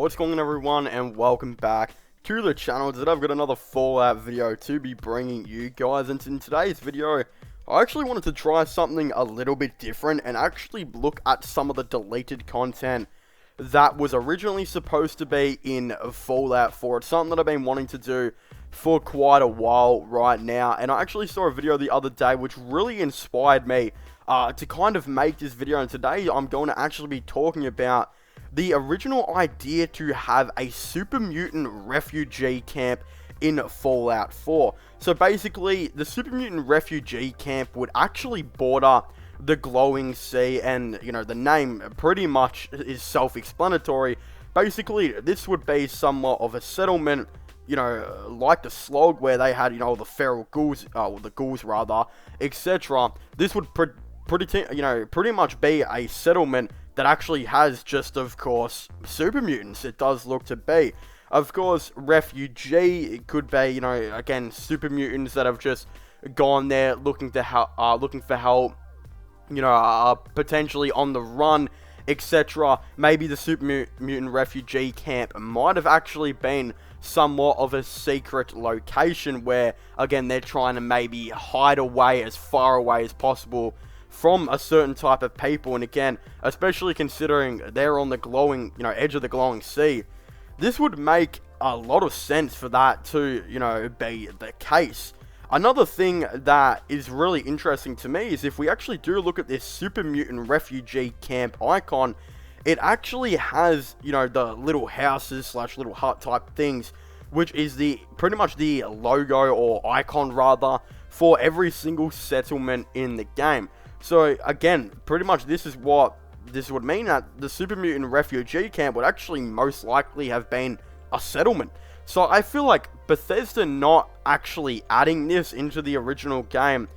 What's going on, everyone, and welcome back to the channel. Today I've got another Fallout video to be bringing you guys, and in today's video I actually wanted to try something a little bit different and actually look at some of the deleted content that was originally supposed to be in Fallout 4. It's something that I've been wanting to do for quite a while right now, and I actually saw a video the other day which really inspired me to kind of make this video, and today I'm going to actually be talking about the original idea to have a super mutant refugee camp in Fallout 4. So basically, the super mutant refugee camp would actually border the glowing sea, and you know, the name pretty much is self-explanatory. Basically, this would be somewhat of a settlement, you know, like the Slog, where they had, you know, the feral ghouls, the ghouls rather, etc. This would pretty much be a settlement that actually has just, of course, super mutants. It does look to be. Of course, refugee, it could be, you know, again, super mutants that have just gone there looking for help, you know, potentially on the run, etc. Maybe the super mutant refugee camp might have actually been somewhat of a secret location where, again, they're trying to maybe hide away as far away as possible from a certain type of people. And again, especially considering they're on the glowing, you know, edge of the glowing sea, this would make a lot of sense for that to, you know, be the case. Another thing that is really interesting to me is if we actually do look at this super mutant refugee camp icon, it actually has, you know, the little houses slash little hut type things, which is pretty much the logo or icon rather for every single settlement in the game. So again, pretty much this would mean that the super mutant refugee camp would actually most likely have been a settlement. So I feel like Bethesda not actually adding this into the original game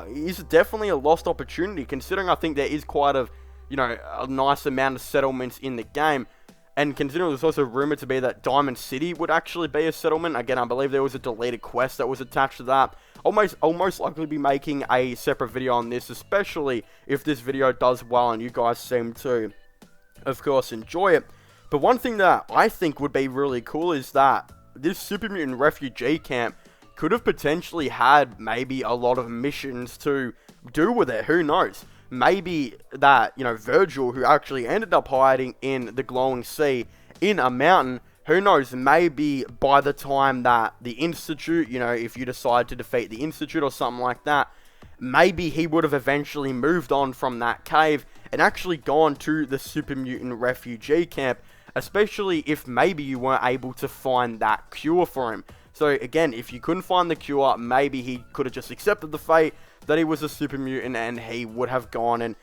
is definitely a lost opportunity, considering I think there is quite a, you know, a nice amount of settlements in the game. And considering there's also rumored to be that Diamond City would actually be a settlement. Again, I believe there was a deleted quest that was attached to that. I'll most likely be making a separate video on this, especially if this video does well and you guys seem to, of course, enjoy it. But one thing that I think would be really cool is that this super mutant refugee camp could have potentially had maybe a lot of missions to do with it. Who knows? Maybe that, you know, Virgil, who actually ended up hiding in the glowing sea in a mountain, who knows, maybe by the time that the Institute, you know, if you decide to defeat the Institute or something like that, maybe he would have eventually moved on from that cave and actually gone to the super mutant refugee camp, especially if maybe you weren't able to find that cure for him. So again, if you couldn't find the cure, maybe he could have just accepted the fate that he was a super mutant, and he would have gone, and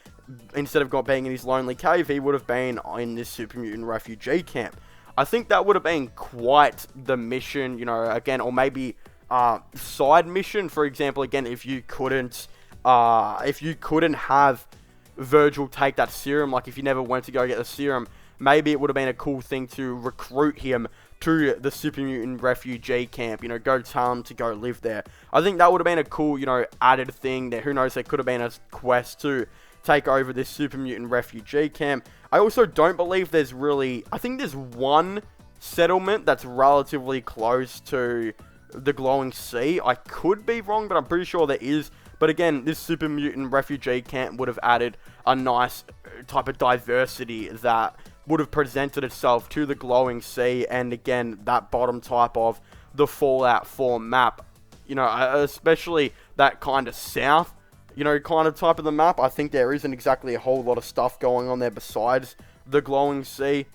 instead of being in his lonely cave, he would have been in this super mutant refugee camp. I think that would have been quite the mission, you know, again, or maybe side mission. For example, again, if you couldn't have Virgil take that serum, like if you never went to go get the serum, maybe it would have been a cool thing to recruit him to the super mutant refugee camp, you know, go tell him to go live there. I think that would have been a cool, you know, added thing there. Who knows, there could have been a quest to take over this super mutant refugee camp. I also don't believe there's really, I think there's one settlement that's relatively close to the glowing sea. I could be wrong, but I'm pretty sure there is. But again, this super mutant refugee camp would have added a nice type of diversity that would have presented itself to the glowing sea, and again, that bottom type of the Fallout 4 map, you know, especially that kind of south, you know, kind of type of the map. I think there isn't exactly a whole lot of stuff going on there besides the glowing sea.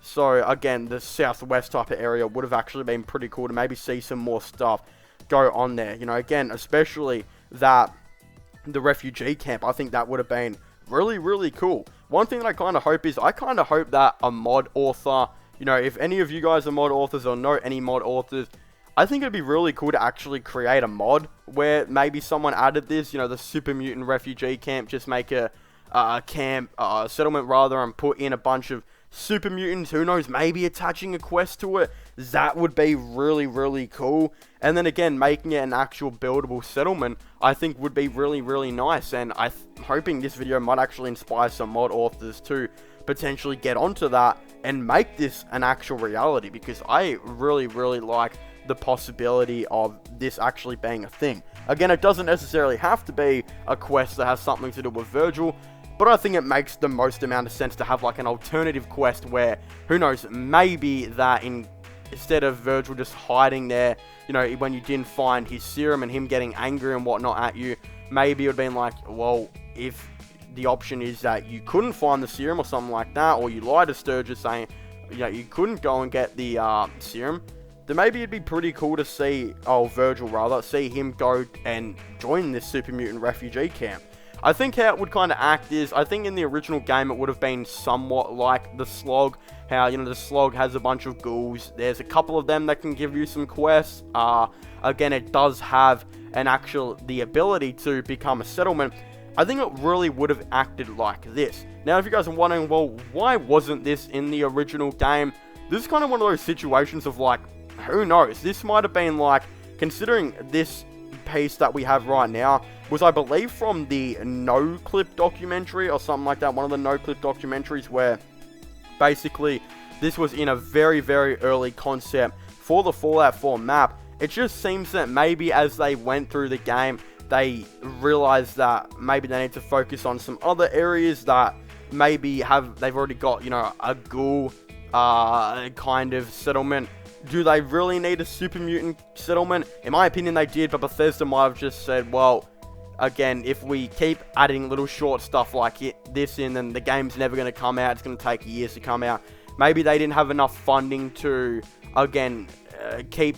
So again, the southwest type of area would have actually been pretty cool to maybe see some more stuff go on there. You know, again, especially that the refugee camp, I think that would have been really, really cool. One thing that I kind of hope is, I kind of hope that a mod author, you know, if any of you guys are mod authors or know any mod authors, I think it'd be really cool to actually create a mod where maybe someone added this, you know, the super mutant refugee camp, just make a settlement rather, and put in a bunch of super mutants, who knows, maybe attaching a quest to it. That would be really, really cool. And then again, making it an actual buildable settlement, I think would be really, really nice. And I'm hoping this video might actually inspire some mod authors to potentially get onto that and make this an actual reality, because I really, really like the possibility of this actually being a thing. Again, it doesn't necessarily have to be a quest that has something to do with Virgil, but I think it makes the most amount of sense to have like an alternative quest where, who knows, maybe that instead of Virgil just hiding there, you know, when you didn't find his serum and him getting angry and whatnot at you, maybe it would have been like, well, if the option is that you couldn't find the serum or something like that, or you lied to Sturgis saying, you know, you couldn't go and get the serum, then maybe it'd be pretty cool to see, Virgil rather, see him go and join this super mutant refugee camp. I think how it would kind of act is, I think in the original game it would have been somewhat like the Slog, how, you know, the Slog has a bunch of ghouls, there's a couple of them that can give you some quests. Again, it does have the ability to become a settlement. I think it really would have acted like this. Now, if you guys are wondering, well, why wasn't this in the original game? This is kind of one of those situations of like, who knows? This might have been like, considering this piece that we have right now was, I believe, from the No Clip documentary or something like that. One of the No Clip documentaries where basically this was in a very, very early concept for the Fallout 4 map. It just seems that maybe as they went through the game, they realized that maybe they need to focus on some other areas that maybe they've already got, you know, a ghoul kind of settlement. Do they really need a super mutant settlement? In my opinion, they did, but Bethesda might have just said, well, again, if we keep adding little short stuff like this in, then the game's never going to come out. It's going to take years to come out. Maybe they didn't have enough funding to, again, keep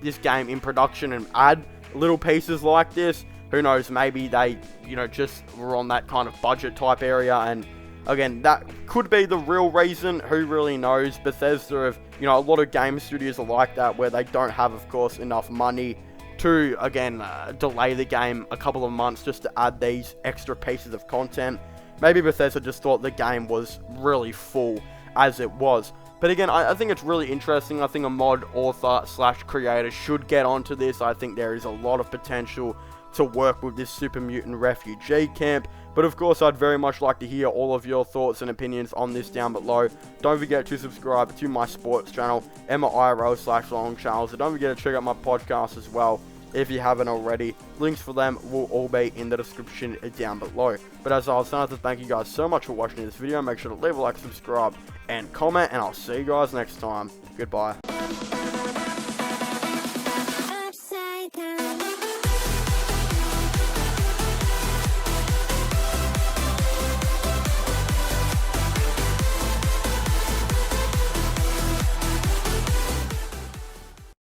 this game in production and add little pieces like this. Who knows, maybe they, you know, just were on that kind of budget type area, and again, that could be the real reason. Who really knows? Bethesda have, you know, a lot of game studios are like that, where they don't have, of course, enough money to, again, delay the game a couple of months just to add these extra pieces of content. Maybe Bethesda just thought the game was really full as it was. But again, I think it's really interesting. I think a mod author / creator should get onto this. I think there is a lot of potential to work with this super mutant refugee camp. But of course, I'd very much like to hear all of your thoughts and opinions on this down below. Don't forget to subscribe to my sports channel, EmmaIRL / Channel. So don't forget to check out my podcast as well if you haven't already. Links for them will all be in the description down below. But as I was saying, to thank you guys so much for watching this video. Make sure to leave a like, subscribe, and comment, and I'll see you guys next time. Goodbye.